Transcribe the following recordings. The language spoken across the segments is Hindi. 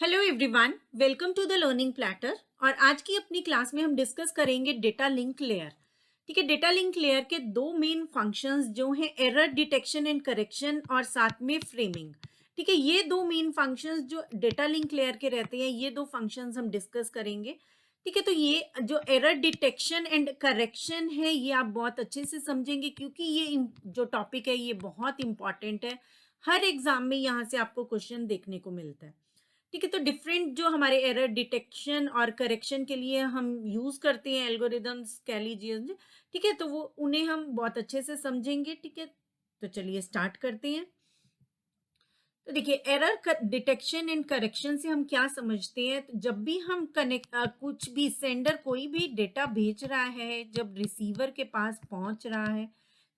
Hello everyone, welcome to the Learning Platter. और आज की अपनी क्लास में हम डिस्कस करेंगे डेटा लिंक लेयर। ठीक है, डेटा लिंक लेयर के दो मेन फंक्शंस जो हैं एरर डिटेक्शन एंड करेक्शन और साथ में फ्रेमिंग। ठीक है, ये दो मेन फंक्शंस जो डेटा लिंक लेयर के रहते हैं, ये दो फंक्शंस हम डिस्कस करेंगे। ठीक है, तो ये जो एरर डिटेक्शन एंड करेक्शन है ये आप बहुत अच्छे से समझेंगे क्योंकि जो टॉपिक है ये बहुत इंपॉर्टेंट है। हर एग्जाम में यहाँ से आपको क्वेश्चन देखने को मिलता है। ठीक है, तो डिफरेंट जो हमारे एरर डिटेक्शन और करेक्शन के लिए हम यूज करते हैं एल्गोरिदम्स कह लीजिए। ठीक है, तो वो उन्हें हम बहुत अच्छे से समझेंगे। ठीक है, तो चलिए स्टार्ट करते हैं। तो देखिए, एरर डिटेक्शन एंड करेक्शन से हम क्या समझते हैं। तो जब भी हम कुछ भी सेंडर कोई भी डेटा भेज रहा है, जब रिसीवर के पास पहुंच रहा है,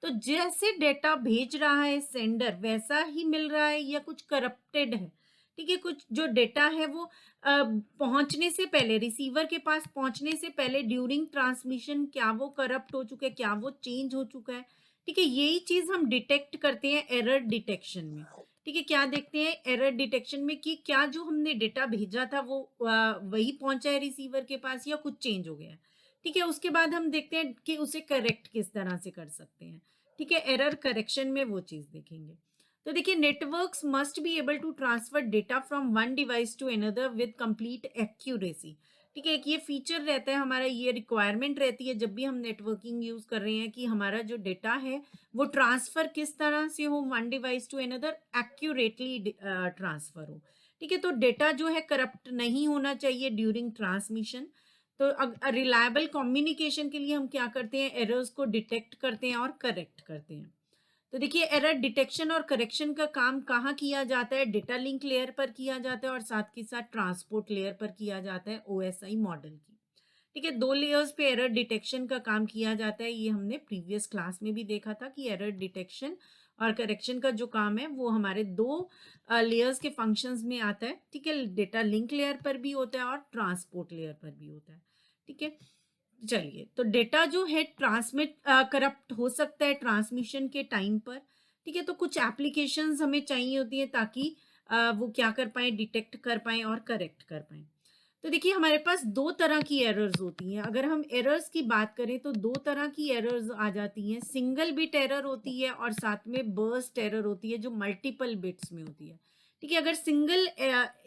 तो जैसे डेटा भेज रहा है सेंडर वैसा ही मिल रहा है या कुछ करप्टेड है। ठीक है, कुछ जो डेटा है वो पहुंचने से पहले, रिसीवर के पास पहुंचने से पहले ड्यूरिंग ट्रांसमिशन क्या वो करप्ट हो चुका है, क्या वो चेंज हो चुका है। ठीक है, यही चीज हम डिटेक्ट करते हैं एरर डिटेक्शन में। ठीक है, क्या देखते हैं एरर डिटेक्शन में कि क्या जो हमने डेटा भेजा था वो वही पहुंचा है रिसीवर के पास या कुछ चेंज हो गया है। ठीक है, उसके बाद हम देखते हैं कि उसे करेक्ट किस तरह से कर सकते हैं। ठीक है, एरर करेक्शन में वो चीज देखेंगे। तो देखिए, networks must be able to transfer data from one device to another with complete accuracy. ठीक है, एक ये फीचर रहता है हमारा, ये रिक्वायरमेंट रहती है जब भी हम नेटवर्किंग यूज कर रहे हैं कि हमारा जो डेटा है वो ट्रांसफर किस तरह से हो, one device to another accurately transfer हो। ठीक है, तो डेटा जो है करप्ट नहीं होना चाहिए ड्यूरिंग ट्रांसमिशन। तो रिलायबल कम्युनिकेशन के लिए हम क्या करते हैं, एरर्स को डिटेक्ट करते हैं और करेक्ट करते हैं। तो देखिए, एरर डिटेक्शन और करेक्शन का काम कहाँ किया जाता है, डेटा लिंक लेयर पर किया जाता है और साथ के साथ ट्रांसपोर्ट लेयर पर किया जाता है ओएसआई मॉडल की। ठीक है, दो लेयर्स पे एरर डिटेक्शन का काम किया जाता है। ये हमने प्रीवियस क्लास में भी देखा था कि एरर डिटेक्शन और करेक्शन का जो काम है वो हमारे दो लेयर्स के फंक्शंस में आता है। ठीक है, डेटा लिंक लेयर पर भी होता है और ट्रांसपोर्ट लेयर पर भी होता है। ठीक है, चलिए, तो डेटा जो है ट्रांसमिट करप्ट हो सकता है ट्रांसमिशन के टाइम पर। ठीक है, तो कुछ एप्लीकेशंस हमें चाहिए होती है ताकि वो क्या कर पाए, डिटेक्ट कर पाए और करेक्ट कर पाए। तो देखिए, हमारे पास दो तरह की एरर्स होती हैं। अगर हम एरर्स की बात करें तो दो तरह की एरर्स आ जाती हैं। सिंगल बिट एरर होती है और साथ में बर्स्ट एरर होती है जो मल्टीपल बिट्स में होती है। ठीक है, अगर सिंगल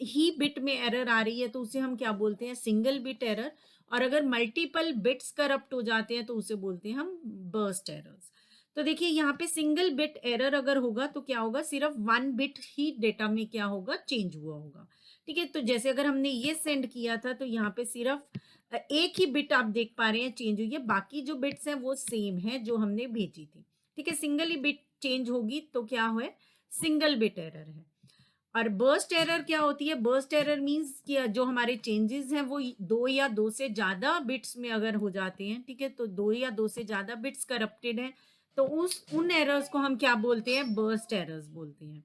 ही बिट में एरर आ रही है तो उसे हम क्या बोलते हैं, सिंगल बिट एरर। और अगर मल्टीपल बिट्स करप्ट हो जाते हैं तो उसे बोलते हैं हम बर्स्ट एरर्स। तो देखिए, यहाँ पे सिंगल बिट एरर अगर होगा तो क्या होगा, सिर्फ वन बिट ही डेटा में क्या होगा, चेंज हुआ होगा। ठीक है, तो जैसे अगर हमने ये सेंड किया था तो यहाँ पे सिर्फ एक ही बिट आप देख पा रहे हैं चेंज हुई है, बाकी जो बिट्स हैं वो सेम है जो हमने भेजी थी। ठीक है, सिंगल ही बिट चेंज होगी तो क्या है, सिंगल बिट एरर है। और बर्स्ट एरर क्या होती है, बर्स्ट एरर मींस कि जो हमारे चेंजेस हैं वो दो या दो से ज्यादा बिट्स में अगर हो जाते हैं। ठीक है, तो दो या दो से ज्यादा बिट्स करप्टेड हैं तो उन एरर्स को हम क्या बोलते हैं, बर्स्ट एरर्स बोलते हैं।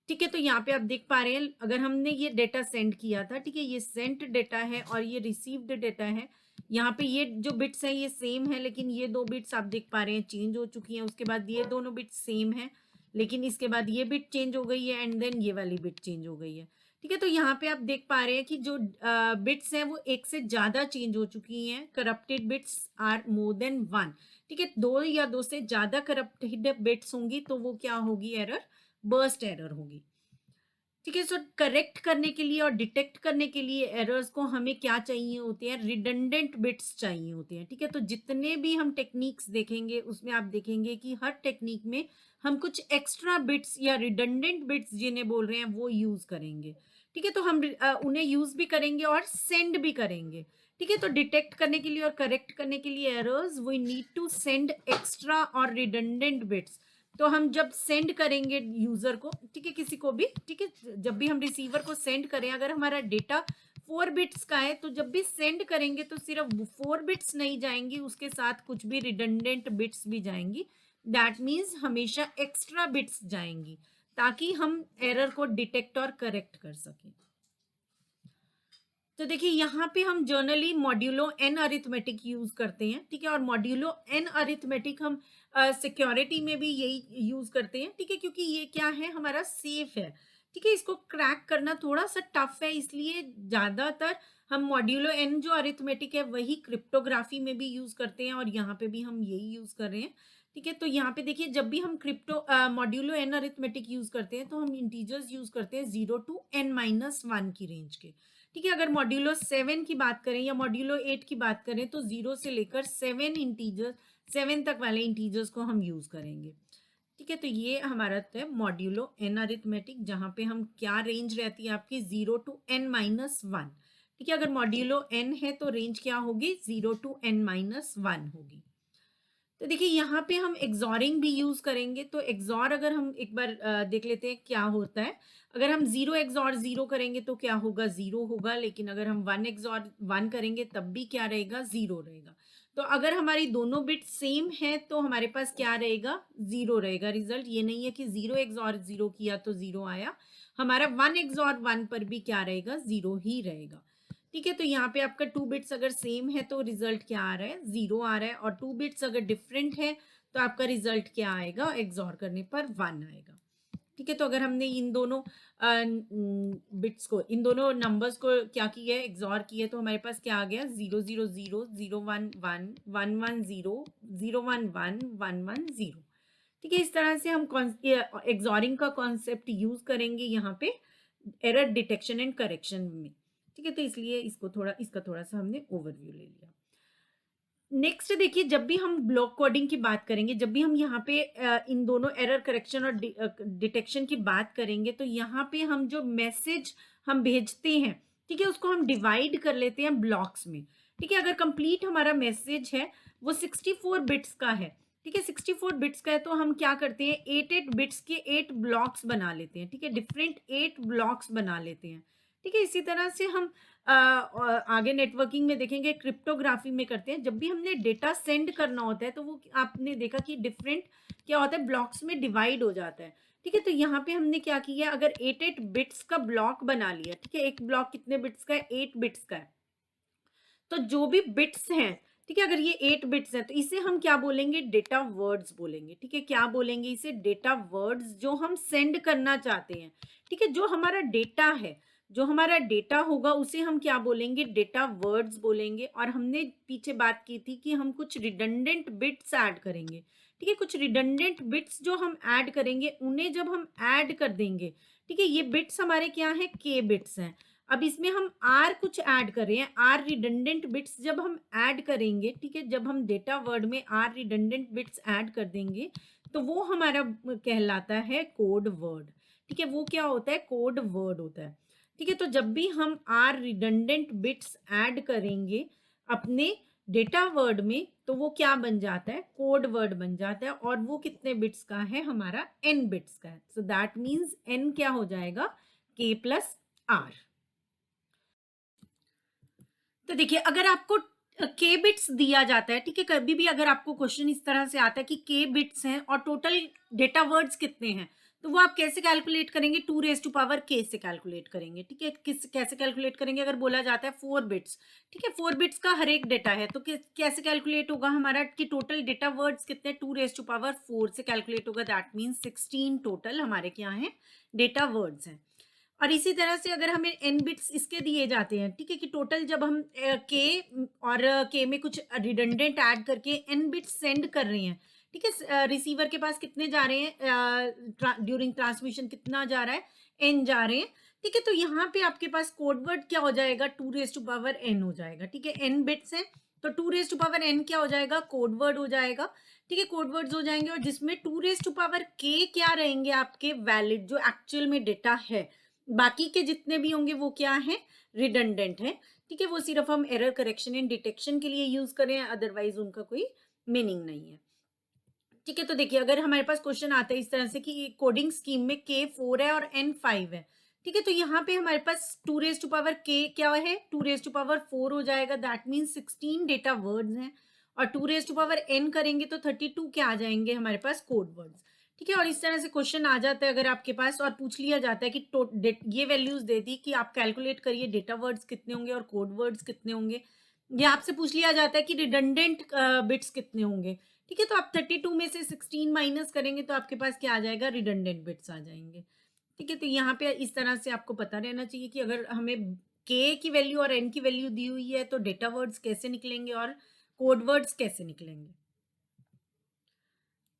ठीक है, तो यहाँ पे आप देख पा रहे हैं अगर हमने ये डेटा सेंड किया था, ठीक है, ये सेंट डेटा है और ये रिसीव्ड डेटा है। यहाँ पे ये जो बिट्स हैं ये सेम है, लेकिन ये दो बिट्स आप देख पा रहे हैं चेंज हो चुकी हैं। उसके बाद ये दोनों बिट्स सेम है, लेकिन इसके बाद ये बिट चेंज हो गई है एंड देन ये वाली बिट चेंज हो गई है। ठीक है, तो यहाँ पे आप देख पा रहे हैं कि जो बिट्स हैं वो एक से ज्यादा चेंज हो चुकी हैं। Corrupted bits are more than one. ठीक है, दो या दो से ज्यादा करप्टेड बिट्स होंगी तो वो क्या होगी, एरर, बर्स्ट एरर होगी। ठीक है, सो करेक्ट करने के लिए और डिटेक्ट करने के लिए एरर्स को हमें क्या चाहिए होते हैं, रिडंडेंट बिट्स चाहिए होते हैं। ठीक है, तो जितने भी हम टेक्निक्स देखेंगे उसमें आप देखेंगे कि हर टेक्निक में हम कुछ एक्स्ट्रा बिट्स या रिडंडेंट बिट्स जिन्हें बोल रहे हैं वो यूज करेंगे। ठीक है, तो हम उन्हें यूज भी करेंगे और सेंड भी करेंगे। ठीक है, तो डिटेक्ट करने के लिए और करेक्ट करने के लिए errors we need to send extra और रिडंडेंट बिट्स। तो हम जब सेंड करेंगे यूजर को, ठीक है, किसी को भी, ठीक है, जब भी हम रिसीवर को सेंड करें, अगर हमारा डेटा 4 बिट्स का है तो जब भी सेंड करेंगे तो सिर्फ 4 बिट्स नहीं जाएंगी, उसके साथ कुछ भी रिडंडेंट बिट्स भी जाएंगी। दैट मीन्स हमेशा एक्स्ट्रा बिट्स जाएंगी ताकि हम एरर को डिटेक्ट और करेक्ट कर सकें। तो देखिए, यहाँ पे हम generally modulo N arithmetic use करते हैं। ठीक है, और मॉड्यूलो एन अरिथमेटिक हम सिक्योरिटी में भी यही यूज करते हैं। ठीक है, क्योंकि ये क्या है, हमारा सेफ है। ठीक है, इसको क्रैक करना थोड़ा सा टफ है, इसलिए ज़्यादातर हम मॉड्यूलो एन जो अरिथमेटिक है वही क्रिप्टोग्राफी में भी यूज़ करते हैं और यहाँ पे भी हम यही यूज़ कर रहे हैं। ठीक है, तो यहाँ पे देखिए जब भी हम मॉड्यूलो एन अरिथमेटिक यूज़ करते हैं तो हम इंटीजर्स यूज़ करते हैं 0 टू n-1 की रेंज के। ठीक है, अगर मॉड्यूलो 7 की बात करें या मॉड्यूलो 8 की बात करें तो 0 से लेकर 7 तक वाले इंटीजर्स को हम यूज़ करेंगे। ठीक है, तो ये हमारा है मॉड्यूलो एन अरिथमेटिक, जहाँ पे हम क्या रेंज रहती है आपकी 0 टू n-1। ठीक है, अगर मॉड्यूलो n है तो रेंज क्या होगी 0 टू n-1 होगी। तो देखिए यहाँ पे हम एक्सॉरिंग भी यूज करेंगे, तो एक्सॉर अगर हम एक बार देख लेते हैं क्या होता है। अगर हम 0 एक्सॉर 0 करेंगे तो क्या होगा 0 होगा, लेकिन अगर हम 1 एक्सॉर 1 करेंगे तब भी क्या रहेगा 0 रहेगा। तो अगर हमारी दोनों बिट सेम है तो हमारे पास क्या रहेगा 0 रहेगा रिजल्ट। ये नहीं है कि 0 एक्सॉर 0 किया तो 0 आया, हमारा 1 एक्सॉर 1 पर भी क्या रहेगा 0 ही रहेगा। ठीक है, तो यहाँ पे आपका 2 बिट्स अगर सेम है तो रिजल्ट क्या आ रहा है 0 आ रहा है, और 2 बिट्स अगर डिफरेंट है तो आपका रिजल्ट क्या आएगा एक्सॉर करने पर 1 आएगा। ठीक है, तो अगर हमने इन दोनों बिट्स को, इन दोनों नंबर्स को क्या किया है एक्सॉर किया, तो हमारे पास क्या आ गया 0 0 0 0 1 1 1 1 0 0 1 1 1 1 0। ठीक है, इस तरह से हम एक्सॉरिंग का कॉन्सेप्ट यूज करेंगे यहाँ पे एरर डिटेक्शन एंड करेक्शन में। ठीक है, तो इसलिए इसका थोड़ा सा हमने ओवरव्यू ले लिया। नेक्स्ट देखिए, जब भी हम ब्लॉक कोडिंग की बात करेंगे, जब भी हम यहाँ पे इन दोनों एरर करेक्शन और डिटेक्शन की बात करेंगे, तो यहाँ पे हम जो मैसेज हम भेजते हैं, ठीक है, उसको हम डिवाइड कर लेते हैं ब्लॉक्स में। ठीक है, अगर कंप्लीट हमारा मैसेज है वो 64 बिट्स का है, ठीक है, 64 बिट्स का है, तो हम क्या करते हैं 8 बिट्स के 8 ब्लॉक्स बना लेते हैं। ठीक है, डिफरेंट 8 ब्लॉक्स बना लेते हैं। ठीक है, इसी तरह से हम आगे नेटवर्किंग में देखेंगे, क्रिप्टोग्राफी में करते हैं। जब भी हमने डेटा सेंड करना होता है तो वो आपने देखा कि डिफरेंट क्या होता है ब्लॉक्स में डिवाइड हो जाता है। ठीक है, तो यहाँ पे हमने क्या किया, अगर 8 बिट्स का ब्लॉक बना लिया, ठीक है, एक ब्लॉक कितने बिट्स का है 8 बिट्स का है, तो जो भी बिट्स हैं, ठीक है, अगर ये 8 बिट्स हैं तो इसे हम क्या बोलेंगे डेटा वर्ड्स बोलेंगे। ठीक है, क्या बोलेंगे इसे डेटा वर्ड्स, जो हम सेंड करना चाहते हैं। ठीक है, जो हमारा डेटा है, जो हमारा डेटा होगा उसे हम क्या बोलेंगे डेटा वर्ड्स बोलेंगे। और हमने पीछे बात की थी कि हम कुछ रिडंडेंट बिट्स ऐड करेंगे। ठीक है, कुछ रिडंडेंट बिट्स जो हम ऐड करेंगे उन्हें जब हम ऐड कर देंगे, ठीक है, ये बिट्स हमारे क्या है के बिट्स हैं। अब इसमें हम आर कुछ ऐड कर रहे हैं, आर रिडंडेंट बिट्स जब हम ऐड करेंगे, ठीक है, जब हम डेटा वर्ड में आर रिडंडेंट बिट्स ऐड कर देंगे तो वो हमारा कहलाता है कोड वर्ड। ठीक है, वो क्या होता है कोड वर्ड होता है। ठीक है, तो जब भी हम आर रिडंडेंट बिट्स ऐड करेंगे अपने डेटा वर्ड में तो वो क्या बन जाता है कोड वर्ड बन जाता है, और वो कितने बिट्स का है हमारा n बिट्स का है। सो दैट मीन्स n क्या हो जाएगा k प्लस आर। तो देखिए, अगर आपको के बिट्स दिया जाता है, ठीक है, कभी भी अगर आपको क्वेश्चन इस तरह से आता है कि के बिट्स हैं और टोटल डेटा वर्ड्स कितने हैं, तो वो आप कैसे कैलकुलेट करेंगे 2 रेज टू पावर k से कैलकुलेट करेंगे। ठीक है, कैसे कैलकुलेट करेंगे, अगर बोला जाता है 4 बिट्स, ठीक है, 4 बिट्स का हर एक डेटा है, तो कैसे कैलकुलेट होगा हमारा कि टोटल डेटा वर्ड्स कितने 2 रेज टू पावर 4 से कैलकुलेट होगा। दैट मीन्स 16 टोटल हमारे क्या है डेटा वर्ड्स हैं। और इसी तरह से अगर हमें n बिट्स इसके दिए जाते हैं, ठीक है, कि टोटल जब हम k और k में कुछ रिडंडेंट ऐड करके n बिट्स सेंड कर रहे हैं, ठीक है, रिसीवर के पास कितने जा रहे हैं ड्यूरिंग ट्रांसमिशन कितना जा रहा है n जा रहे हैं। ठीक है, तो यहाँ पे आपके पास कोड वर्ड क्या हो जाएगा 2 रेज टू पावर n हो जाएगा। ठीक है, n बिट्स हैं तो 2 रेज टू पावर n क्या हो जाएगा कोड वर्ड हो जाएगा। ठीक है, कोड वर्ड्स हो जाएंगे, और जिसमें 2 रेज टू पावर k क्या रहेंगे आपके वैलिड जो एक्चुअल में डेटा है, बाकी के जितने भी होंगे वो क्या है रिडंडेंट है। ठीक है, वो सिर्फ हम एरर करेक्शन एंड डिटेक्शन के लिए यूज करें, अदरवाइज उनका कोई मीनिंग नहीं है। ठीक है, तो देखिए अगर हमारे पास क्वेश्चन आता है इस तरह से कि कोडिंग स्कीम में k 4 है और n 5 है, ठीक है, तो यहाँ पे हमारे पास 2 रेज टू पावर k क्या है 2 रेज टू पावर 4 हो जाएगा। दैट मीन्स 16 डेटा वर्ड्स हैं, और 2 रेज टू पावर n करेंगे तो 32 क्या आ जाएंगे हमारे पास कोड वर्ड्स। ठीक है, और इस तरह से क्वेश्चन आ जाता है अगर आपके पास, और पूछ लिया जाता है कि ये वैल्यूज दे दी कि आप कैलकुलेट करिए डेटा वर्ड्स कितने होंगे और कोड वर्ड्स कितने होंगे, या आपसे पूछ लिया जाता है कि रिडंडेंट बिट्स कितने होंगे। ठीक है, तो आप 32 में से 16 माइनस करेंगे तो आपके पास क्या आ जाएगा रिडंडेंट बिट्स आ जाएंगे। ठीक है, तो यहाँ पे इस तरह से आपको पता रहना चाहिए कि अगर हमें के की वैल्यू और एन की वैल्यू दी हुई है तो डेटा वर्ड्स कैसे निकलेंगे और कोड वर्ड्स कैसे निकलेंगे।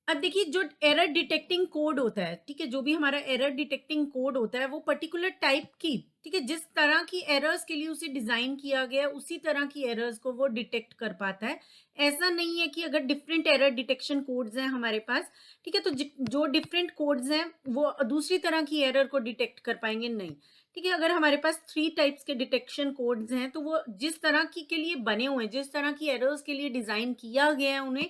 अब देखिए जो एरर डिटेक्टिंग कोड होता है, ठीक है, जो भी हमारा एरर डिटेक्टिंग कोड होता है वो पर्टिकुलर टाइप की, ठीक है, जिस तरह की एरर्स के लिए उसे डिजाइन किया गया है उसी तरह की एरर्स को वो डिटेक्ट कर पाता है। ऐसा नहीं है कि अगर डिफरेंट एरर डिटेक्शन कोड्स हैं हमारे पास, ठीक है, तो जो डिफरेंट कोड्स हैं वो दूसरी तरह की एरर को डिटेक्ट कर पाएंगे, नहीं। ठीक है, अगर हमारे पास 3 टाइप्स के डिटेक्शन कोड्स हैं तो वो जिस तरह की के लिए बने हुए हैं, जिस तरह की एरर्स के लिए डिजाइन किया गया है उन्हें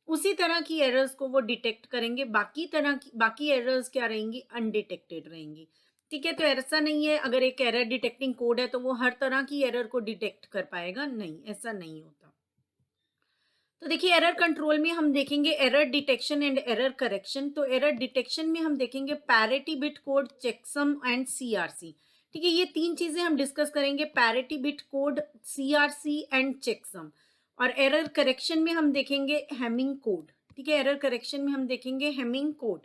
उसी तरह की एरर्स को वो डिटेक्ट करेंगे, बाकी एरर्स क्या रहेंगी, अनडिटेक्टेड रहेंगी। ठीक है, तो ऐसा नहीं है अगर एक एरर डिटेक्टिंग कोड है तो वो हर तरह की एरर को डिटेक्ट कर पाएगा, नहीं, ऐसा नहीं होता। तो देखिए एरर कंट्रोल में हम देखेंगे error detection and error correction. तो एरर डिटेक्शन में हम देखेंगे parity bit code, checksum and CRC. ठीक है, ये 3 चीजें हम डिस्कस करेंगे, parity bit code, CRC and checksum. और एरर करेक्शन में हम देखेंगे हेमिंग कोड। ठीक है, एरर करेक्शन में हम देखेंगे हेमिंग कोड।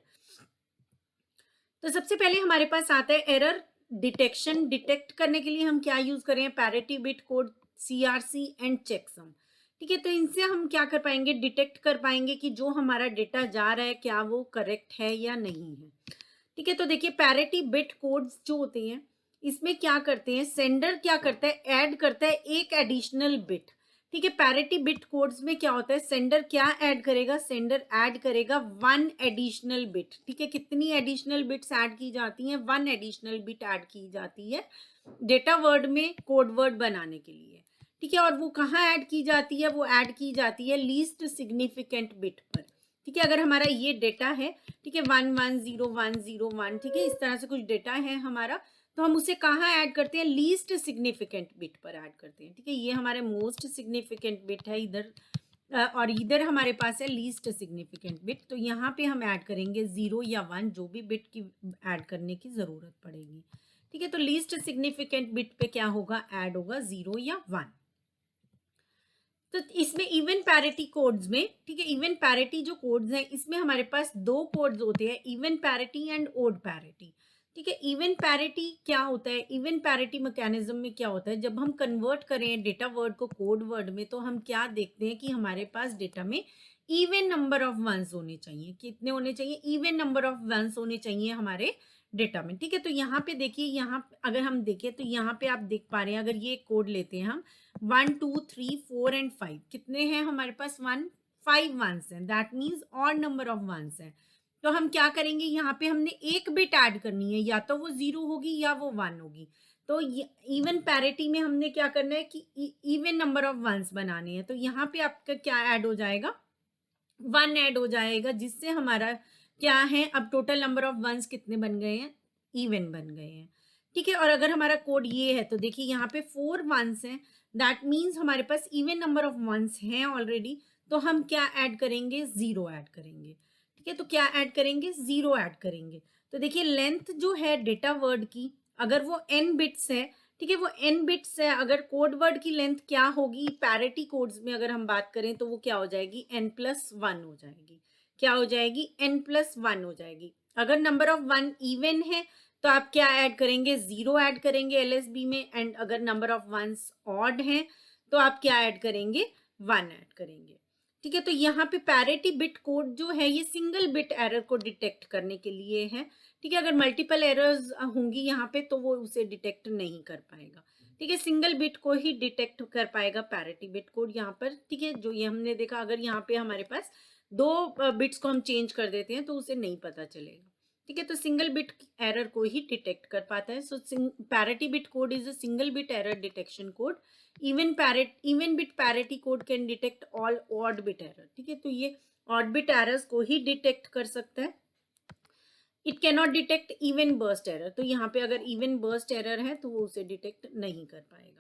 तो सबसे पहले हमारे पास आता है एरर डिटेक्शन। डिटेक्ट करने के लिए हम क्या यूज करें, parity bit code, CRC and checksum. ठीक है, तो इनसे हम क्या कर पाएंगे, डिटेक्ट कर पाएंगे कि जो हमारा डेटा जा रहा है क्या वो करेक्ट है या नहीं है। ठीक है, तो देखिए पैरिटी बिट कोड्स जो होते हैं इसमें क्या करते हैं, सेंडर क्या करता है, ऐड करता है एक एडिशनल बिट। ठीक है, पैरिटी बिट कोड्स में क्या होता है, सेंडर क्या ऐड करेगा, सेंडर ऐड करेगा 1 एडिशनल बिट। ठीक है, कितनी एडिशनल बिट्स ऐड की जाती हैं, 1 एडिशनल बिट ऐड की जाती है डेटा वर्ड में कोड वर्ड बनाने के लिए। ठीक है, और वो कहाँ ऐड की जाती है, वो ऐड की जाती है लीस्ट सिग्निफिकेंट बिट पर। ठीक है, अगर हमारा ये डेटा है, ठीक है, 110101, ठीक है, इस तरह से कुछ डेटा है हमारा, तो हम उसे कहाँ ऐड करते हैं, लीस्ट सिग्निफिकेंट बिट पर ऐड करते हैं। ठीक है, ये हमारे मोस्ट सिग्निफिकेंट बिट है इधर, और इधर हमारे पास है लीस्ट सिग्निफिकेंट बिट। तो यहाँ पे हम ऐड करेंगे 0 या 1, जो भी बिट की ऐड करने की जरूरत पड़ेगी। ठीक है, तो लीस्ट सिग्निफिकेंट बिट पे क्या होगा, ऐड होगा 0 या 1। तो इसमें इवन पैरिटी कोड्स में, ठीक है, इवन पैरिटी जो कोड्स हैं इसमें हमारे पास 2 कोड्स होते हैं, even parity and odd parity. ठीक है, इवन पैरिटी क्या होता है, इवन पैरिटी मैकेनिज्म में क्या होता है, जब हम कन्वर्ट करें डेटा वर्ड को कोड वर्ड में तो हम क्या देखते हैं कि हमारे पास डेटा में इवन नंबर ऑफ वंस होने चाहिए। कितने होने चाहिए, इवन नंबर ऑफ वंस होने चाहिए हमारे डेटा में। ठीक है, तो यहाँ पे देखिए, यहाँ अगर हम देखें तो यहाँ पे आप देख पा रहे हैं, अगर ये कोड लेते हैं हम 1 2 3 4 एंड 5, कितने हैं हमारे पास, 5 वंस हैं, that means odd number of ones हैं। तो हम क्या करेंगे, यहाँ पे हमने एक बिट ऐड करनी है, या तो वो 0 होगी या वो 1 होगी। तो इवन पैरिटी में हमने क्या करना है कि इवन नंबर ऑफ वंस बनाने हैं, तो यहाँ पे आपका क्या ऐड हो जाएगा, 1 ऐड हो जाएगा, जिससे हमारा क्या है, अब टोटल नंबर ऑफ वंस कितने बन गए हैं, इवन बन गए हैं। ठीक है, और अगर हमारा कोड ये है तो देखिए यहाँ पे 4 वंस हैं, दैट मीन्स हमारे पास इवन नंबर ऑफ वंस हैं ऑलरेडी। तो हम क्या ऐड करेंगे, 0 ऐड करेंगे। ठीक है, तो क्या ऐड करेंगे, 0 ऐड करेंगे। तो देखिए लेंथ जो है डेटा वर्ड की, अगर वो n बिट्स है, ठीक है, वो n बिट्स है, अगर कोड वर्ड की लेंथ क्या होगी, पैरिटी कोड्स में अगर हम बात करें तो वो क्या हो जाएगी, n+1 हो जाएगी। क्या हो जाएगी, n+1 हो जाएगी। अगर नंबर ऑफ 1 इवन है तो आप क्या ऐड करेंगे, 0 ऐड करेंगे एलएसबी में, एंड अगर नंबर ऑफ वंस ऑड है तो आप क्या ऐड करेंगे, 1 ऐड करेंगे। ठीक है, तो यहाँ पे पैरिटी बिट कोड जो है ये सिंगल बिट एरर को डिटेक्ट करने के लिए है। ठीक है, अगर मल्टीपल एरर्स होंगी यहाँ पे तो वो उसे डिटेक्ट नहीं कर पाएगा। ठीक है, सिंगल बिट को ही डिटेक्ट कर पाएगा पैरिटी बिट कोड यहाँ पर। ठीक है, जो ये हमने देखा, अगर यहाँ पे हमारे पास 2 बिट्स को हम चेंज कर देते हैं तो उसे नहीं पता चलेगा। ठीक है, तो सिंगल बिट एरर को ही डिटेक्ट कर पाता है। So parity bit code is a single bit error detection code. Even bit parity code can detect all odd bit error. ठीक है, तो ये ऑड बिट एरर्स को ही डिटेक्ट कर सकता है। It cannot detect even burst error, तो यहाँ पे अगर इवन बर्स्ट एरर है तो वो उसे डिटेक्ट नहीं कर पाएगा।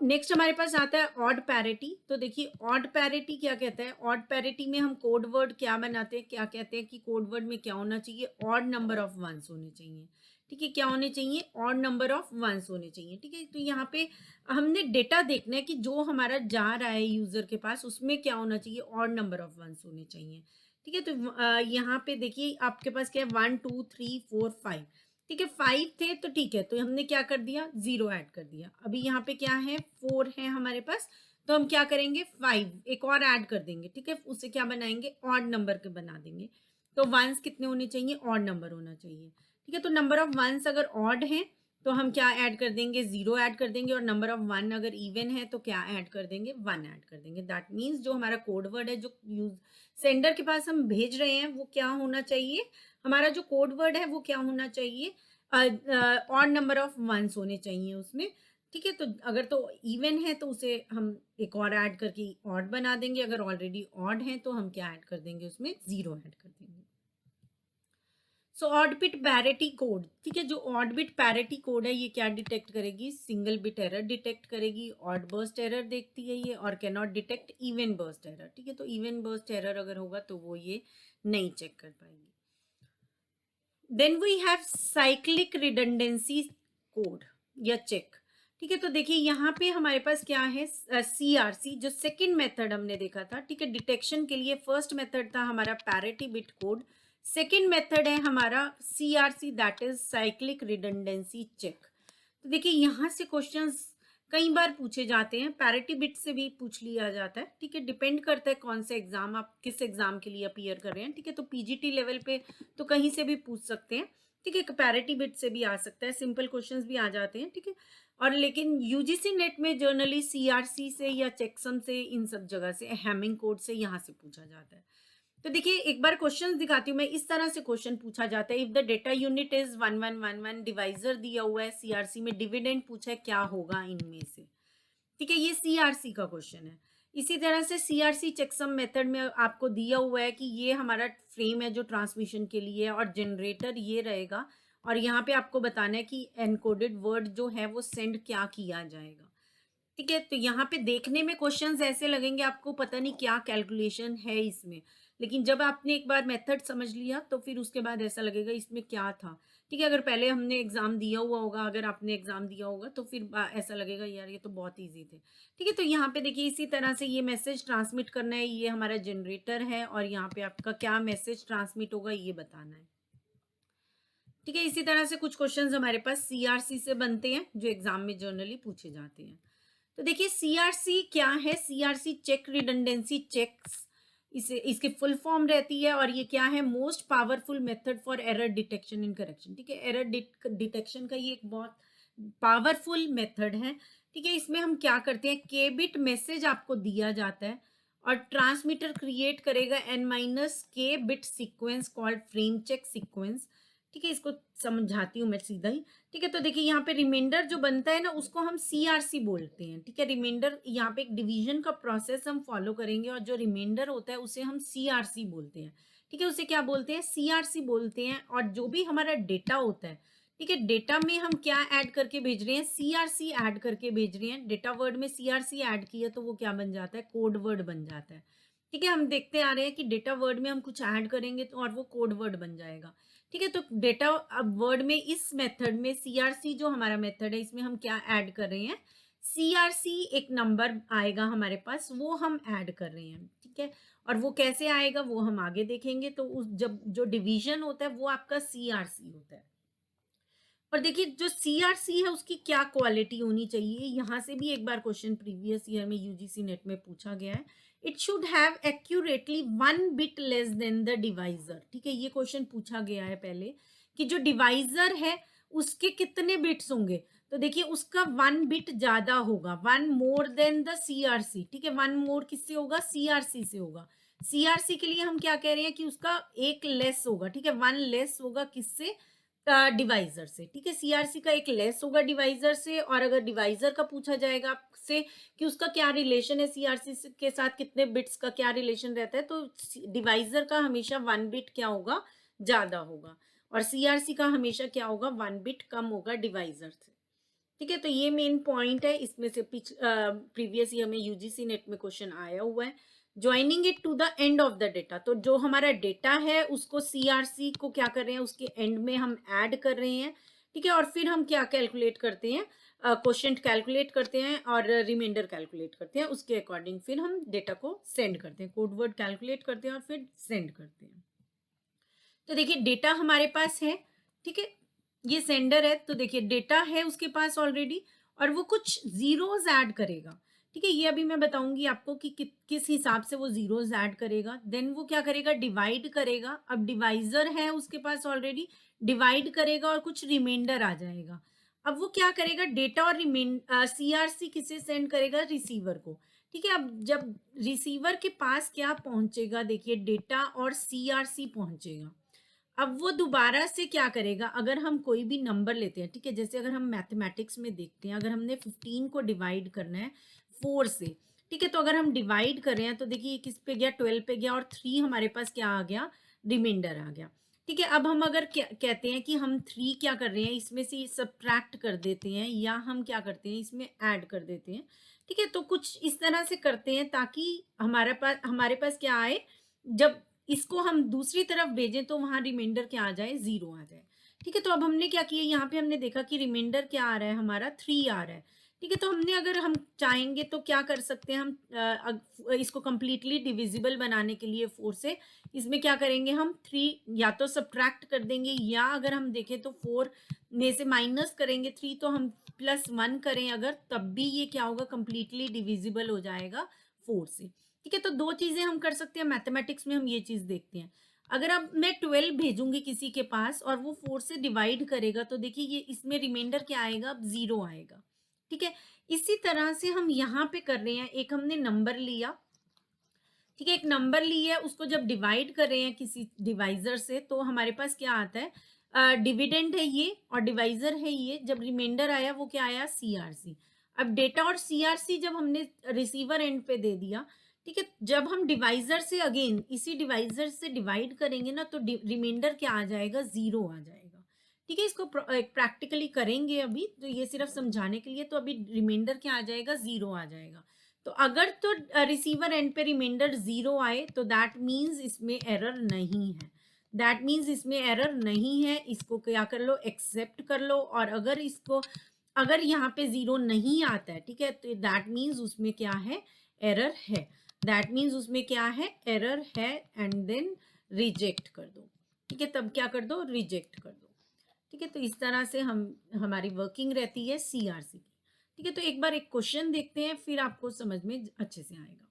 नेक्स्ट हमारे पास आता है ऑड पैरिटी। तो देखिए ऑड पैरिटी क्या कहता है, ऑड पैरिटी में हम कोड वर्ड क्या बनाते हैं, क्या कहते हैं कि कोड वर्ड में क्या होना चाहिए, ऑड नंबर ऑफ वंस होने चाहिए। ठीक है, क्या होने चाहिए, ऑड नंबर ऑफ वंस होने चाहिए। ठीक है, तो यहाँ पे हमने डेटा देखना है कि जो हमारा जा रहा है यूजर के पास उसमें क्या होना चाहिए, ऑड नंबर ऑफ वंस होने चाहिए। ठीक है, तो यहाँ पे देखिए आपके पास क्या है, 1 2 3 4 5, ठीक है 5 थे तो ठीक है, तो हमने क्या कर दिया 0 ऐड कर दिया। अभी यहाँ पे क्या है 4 है हमारे पास, तो हम क्या करेंगे 5 एक और ऐड कर देंगे। ठीक है उससे क्या बनाएंगे ऑड नंबर के बना देंगे। तो वंस कितने होने चाहिए, ऑड नंबर होना चाहिए। ठीक है तो नंबर ऑफ वंस अगर ऑड है तो हम क्या ऐड कर देंगे 0 ऐड कर देंगे, और नंबर ऑफ वन अगर इवन है तो क्या ऐड कर देंगे 1 ऐड कर देंगे। दैट मीन्स जो हमारा कोड वर्ड है जो यूज सेंडर के पास हम भेज रहे हैं वो क्या होना चाहिए, हमारा जो कोड वर्ड है वो क्या होना चाहिए, ऑड नंबर ऑफ वंस होने चाहिए उसमें। ठीक है तो अगर तो इवन है तो उसे हम एक और ऐड करके ऑड बना देंगे, अगर ऑलरेडी ऑड है तो हम क्या ऐड कर देंगे उसमें 0 ऐड कर देंगे। So odd bit parity code, ठीक है जो ऑड बिट पैरिटी कोड है ये क्या डिटेक्ट करेगी, सिंगल बिट एरर डिटेक्ट करेगी, ऑड बर्स्ट एरर देखती है ये, और can not detect even burst error. ठीक है तो इवन बर्स्ट एरर अगर होगा तो वो ये नहीं चेक कर पाएगी। Then we have cyclic redundancy code या चेक। ठीक है तो देखिए यहाँ पे हमारे पास क्या है CRC जो सेकंड मेथड हमने देखा था। ठीक है डिटेक्शन के लिए फर्स्ट मेथड था हमारा parity bit code, second method है हमारा CRC that is cyclic redundancy check. तो देखिए यहाँ से क्वेश्चंस कई बार पूछे जाते हैं, पैरिटी बिट से भी पूछ लिया जाता है। ठीक है डिपेंड करता है कौन से एग्जाम, आप किस एग्जाम के लिए अपीयर कर रहे हैं। ठीक है तो PGT लेवल पे तो कहीं से भी पूछ सकते हैं। ठीक है पैरिटी बिट से भी आ सकता है, सिंपल क्वेश्चंस भी आ जाते हैं। ठीक है और लेकिन UGC नेट में जर्नली CRC से या चेकसम से, इन सब जगह से, हैमिंग कोड से यहाँ से पूछा जाता है। तो देखिए एक बार क्वेश्चन दिखाती हूँ मैं, इस तरह से क्वेश्चन पूछा जाता है। If the data unit is 1111, divisor दिया हुआ है, CRC में डिविडेंड पूछा है क्या होगा इनमें से। ठीक है ये CRC का क्वेश्चन है। इसी तरह से CRC चेकसम मेथड में आपको दिया हुआ है कि ये हमारा फ्रेम है जो ट्रांसमिशन के लिए है और जनरेटर ये रहेगा, और यहाँ पे आपको बताना है कि एनकोडेड वर्ड जो है वो सेंड क्या किया जाएगा। ठीक है तो यहाँ पे देखने में क्वेश्चंस ऐसे लगेंगे आपको पता नहीं क्या कैलकुलेशन है इसमें, लेकिन जब आपने एक बार मेथड समझ लिया तो फिर उसके बाद ऐसा लगेगा इसमें क्या था। ठीक है अगर पहले हमने एग्जाम दिया हुआ होगा, अगर आपने एग्जाम दिया होगा तो फिर ऐसा लगेगा यार ये तो बहुत इजी थे। ठीक है तो यहाँ पे देखिए इसी तरह से ये मैसेज ट्रांसमिट करना है, ये हमारा जनरेटर है, और यहाँ पे आपका क्या मैसेज ट्रांसमिट होगा ये बताना है। ठीक है इसी तरह से कुछ क्वेश्चंस हमारे पास CRC से बनते हैं जो एग्जाम में जनरली पूछे जाते हैं। तो देखिए CRC क्या है, CRC चेक रिडंडेंसी चेक्स, इसे इसकी फुल फॉर्म रहती है, और ये क्या है most powerful method for error detection in correction. ठीक है एरर डिटेक्शन का ये एक बहुत पावरफुल मेथड है। ठीक है इसमें हम क्या करते हैं, के बिट मैसेज आपको दिया जाता है और ट्रांसमीटर क्रिएट करेगा n-k bit sequence called frame check sequence. ठीक है इसको समझाती हूँ मैं सीधा ही। ठीक है तो देखिए यहाँ पे रिमाइंडर जो बनता है ना उसको हम CRC बोलते हैं। ठीक है रिमाइंडर यहाँ पे एक डिवीजन का प्रोसेस हम फॉलो करेंगे, और जो रिमाइंडर होता है उसे हम CRC बोलते हैं। ठीक है उसे क्या बोलते हैं, CRC बोलते हैं। और जो भी हमारा डेटा होता है, ठीक है डेटा में हम क्या ऐड करके भेज रहे हैं, CRC ऐड करके भेज रहे हैं। डेटा वर्ड में CRC ऐड किया तो वो क्या बन जाता है, कोड वर्ड बन जाता है। ठीक है हम देखते आ रहे हैं कि डेटा वर्ड में हम कुछ ऐड करेंगे तो और वो कोड वर्ड बन जाएगा। ठीक है तो डेटा अब वर्ड में इस मेथड में CRC जो हमारा मेथड है इसमें हम क्या ऐड कर रहे हैं, CRC एक नंबर आएगा हमारे पास वो हम ऐड कर रहे हैं। ठीक है और वो कैसे आएगा वो हम आगे देखेंगे। तो उस जब जो डिवीजन होता है वो आपका CRC होता है। और देखिए जो CRC है उसकी क्या क्वालिटी होनी चाहिए, यहाँ से भी एक बार क्वेश्चन प्रीवियस ईयर में UGC नेट में पूछा गया है। It should have accurately 1 bit less than the divisor. ठीक है ये क्वेश्चन पूछा गया है पहले कि जो डिवाइजर है उसके कितने बिट्स होंगे, तो देखिए उसका 1 बिट ज्यादा होगा, 1 मोर देन द CRC। ठीक है 1 मोर किससे होगा, CRC से होगा। CRC के लिए हम क्या कह रहे हैं कि उसका एक लेस होगा। ठीक है 1 लेस होगा किससे, डिवाइजर से। ठीक है CRC का एक लेस होगा डिवाइजर से। और अगर डिवाइजर का पूछा जाएगा आपसे कि उसका क्या रिलेशन है CRC के साथ, कितने बिट्स का क्या रिलेशन रहता है, तो डिवाइजर का हमेशा 1 बिट क्या होगा, ज्यादा होगा, और CRC का हमेशा क्या होगा, 1 बिट कम होगा डिवाइजर से। ठीक है तो ये मेन पॉइंट है, इसमें से प्रीवियस ईयर में UGC नेट में क्वेश्चन आया हुआ है। Joining it to the end of the data, तो जो हमारा डेटा है उसको CRC को क्या कर रहे हैं, उसके एंड में हम ऐड कर रहे हैं। ठीक है और फिर हम क्या कैलकुलेट करते हैं, क्वोशंट कैलकुलेट करते हैं और रिमाइंडर कैलकुलेट करते हैं, उसके अकॉर्डिंग फिर हम डेटा को सेंड करते हैं, कोड वर्ड कैलकुलेट करते हैं और फिर सेंड करते हैं। तो देखिए डेटा हमारे पास है। ठीक है ये सेंडर है, तो देखिए डेटा है उसके पास ऑलरेडी और वो कुछ ज़ीरोज़ ऐड करेगा, ठीक है? ये अभी मैं बताऊँगी आपको कि किस हिसाब से वो ज़ीरोज़ ऐड करेगा। देन वो क्या करेगा, डिवाइड करेगा। अब डिवाइज़र है उसके पास ऑलरेडी, डिवाइड करेगा और कुछ रिमाइंडर आ जाएगा। अब वो क्या करेगा, डेटा और सीआरसी किसे सेंड करेगा, रिसीवर को, ठीक है? अब जब रिसीवर के पास क्या पहुँचेगा, देखिए डेटा और सीआरसी पहुँचेगा। अब वो दोबारा से क्या करेगा, अगर हम कोई भी नंबर लेते हैं, ठीक है? जैसे अगर हम मैथमेटिक्स में देखते हैं, अगर हमने 15 को डिवाइड करना है 4 से, ठीक है? तो अगर हम डिवाइड कर रहे हैं तो देखिए ये किस पे गया, 12 पे गया और 3 हमारे पास क्या आ गया, रिमाइंडर आ गया, ठीक है? अब हम अगर क्या कहते हैं कि हम 3 क्या कर रहे हैं, इसमें से सब्ट्रैक्ट कर देते हैं या हम क्या करते हैं, इसमें ऐड कर देते हैं, ठीक है? तो कुछ इस तरह से करते हैं ताकि हमारे पास क्या आए, जब इसको हम दूसरी तरफ भेजें तो वहाँ रिमाइंडर क्या आ जाए, 0 आ जाए, ठीक है? तो अब हमने क्या किया, यहाँ पे हमने देखा कि रिमाइंडर क्या आ रहा है हमारा, 3 आ रहा है, ठीक है? तो हमने अगर हम चाहेंगे तो क्या कर सकते हैं, हम इसको कंप्लीटली डिविजिबल बनाने के लिए 4 से, इसमें क्या करेंगे, हम 3 या तो सब्ट्रैक्ट कर देंगे या अगर हम देखें तो 4 में से माइनस करेंगे 3, तो हम +1 करें अगर, तब भी ये क्या होगा, कंप्लीटली डिविजिबल हो जाएगा 4 से, ठीक है? तो 2 चीज़ें हम कर सकते हैं, मैथमेटिक्स में हम ये चीज़ देखते हैं। अगर अब मैं 12 भेजूँगी किसी के पास और वो 4 से डिवाइड करेगा तो देखिए ये इसमें रिमाइंडर क्या आएगा, अब 0 आएगा, ठीक है? इसी तरह से हम यहाँ पे कर रहे हैं, एक हमने नंबर लिया, ठीक है? एक नंबर लिया, उसको जब डिवाइड कर रहे हैं किसी डिवाइज़र से तो हमारे पास क्या आता है, डिविडेंड है ये और डिवाइज़र है ये, जब रिमाइंडर आया वो क्या आया, सीआरसी। अब डेटा और सीआरसी जब हमने रिसीवर एंड पे दे दिया, ठीक है? जब हम डिवाइज़र से अगेन इसी डिवाइज़र से डिवाइड करेंगे ना तो रिमाइंडर क्या आ जाएगा, 0 आ जाएगा, ठीक है? इसको प्रैक्टिकली करेंगे अभी, तो ये सिर्फ समझाने के लिए, तो अभी रिमाइंडर क्या आ जाएगा, 0 आ जाएगा। तो अगर तो रिसीवर एंड पे रिमाइंडर 0 आए तो दैट मीन्स इसमें एरर नहीं है, दैट मीन्स इसमें एरर नहीं है, इसको क्या कर लो, एक्सेप्ट कर लो। और अगर यहाँ पे 0 नहीं आता है, ठीक है, तो दैट मीन्स उसमें क्या है, एरर है, दैट मीन्स उसमें क्या है, एरर है, एंड देन रिजेक्ट कर दो, ठीक है? तब क्या कर दो, रिजेक्ट कर दो, ठीक है? तो इस तरह से हमारी वर्किंग रहती है सीआरसी की, ठीक है? तो एक बार एक क्वेश्चन देखते हैं, फिर आपको समझ में अच्छे से आएगा।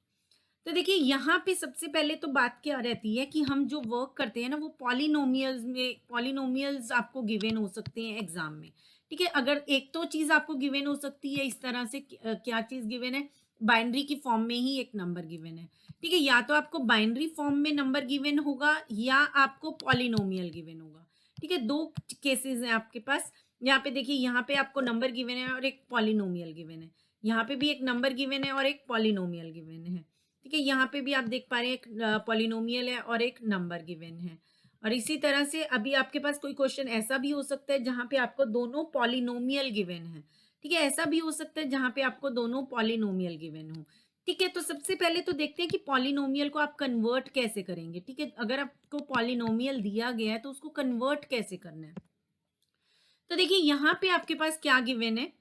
तो देखिए यहाँ पे सबसे पहले तो बात क्या रहती है कि हम जो वर्क करते हैं ना वो पॉलिनोमियल्स आपको गिवन हो सकते हैं एग्जाम में, ठीक है? अगर एक तो चीज़ आपको गिवन हो सकती है इस तरह से, क्या चीज़ गिवन है, बाइनरी की फॉर्म में ही एक नंबर गिवन है, ठीक है? या तो आपको बाइनरी फॉर्म में नंबर गिवन होगा या आपको पॉलिनोमियल गिवन होगा, ठीक है? 2 केसेस हैं आपके पास। यहाँ पे देखिए, यहाँ पे आपको नंबर गिवन है और एक पॉलिनोमियल गिवन है, यहाँ पे भी एक नंबर गिवन है और एक पॉलिनोमियल गिवन है, ठीक है? यहाँ पे भी आप देख पा रहे हैं एक पॉलिनोमियल है और एक नंबर गिवन है। और इसी तरह से अभी आपके पास कोई क्वेश्चन ऐसा भी हो सकता है जहाँ पे आपको दोनों पॉलिनोमियल गिवन है, ठीक है? ऐसा भी हो सकता है जहाँ पे आपको दोनों पॉलिनोमियल गिवन हो, ठीक है? तो सबसे पहले तो देखते हैं कि पॉलिनोमियल को आप कन्वर्ट कैसे करेंगे, ठीक है? अगर आपको पॉलिनोमियल दिया गया है तो उसको कन्वर्ट कैसे करना है। तो देखिए यहाँ पे आपके पास क्या गिवन है,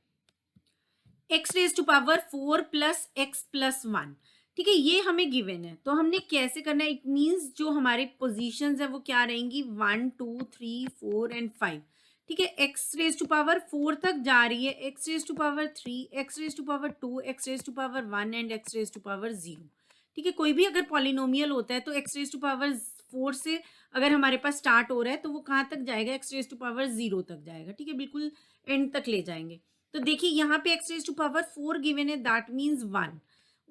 x raise to power 4 plus x plus 1, ठीक है? ये हमें गिवन है, तो हमने कैसे करना है, इट मीन्स जो हमारे पोजीशंस है वो क्या रहेंगी, 1 2 3 4 एंड 5, ठीक है? एक्स रेज टू पावर 4 तक जा रही है, x raise to power 3, x raise to power 2, x raise to power 1 and x raise to power 0, ठीक है? कोई भी अगर पॉलिनोमियल होता है तो एक्स रेज टू पावर 4 से अगर हमारे पास स्टार्ट हो रहा है तो वो कहाँ तक जाएगा, एक्स रेज टू पावर 0 तक जाएगा, ठीक है? बिल्कुल एंड तक ले जाएंगे। तो देखिए यहाँ पे x raise to power 4 given है, दैट मीन्स 1,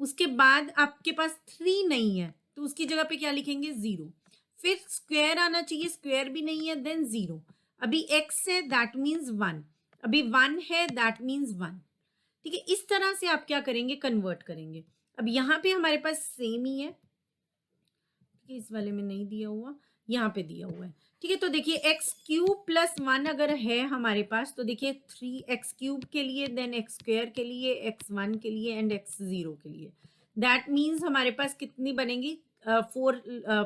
उसके बाद आपके पास 3 नहीं है तो उसकी जगह पे क्या लिखेंगे, 0, फिर स्क्वायर आना चाहिए, स्क्वायर भी नहीं है, देन 0, अभी x है दैट मीन्स 1, अभी 1 है दैट मीन्स 1, ठीक है? इस तरह से आप क्या करेंगे, कन्वर्ट करेंगे। अब यहाँ पे हमारे पास सेम ही है, ठीक है? इस वाले में नहीं दिया हुआ, यहाँ पे दिया हुआ है, ठीक है? तो देखिए एक्स क्यूब प्लस 1 अगर है हमारे पास तो देखिए 3x क्यूब के लिए, देन एक्स स्क्वायर के लिए, x1 के लिए एंड x0 के लिए, दैट मीन्स हमारे पास कितनी बनेंगी, 4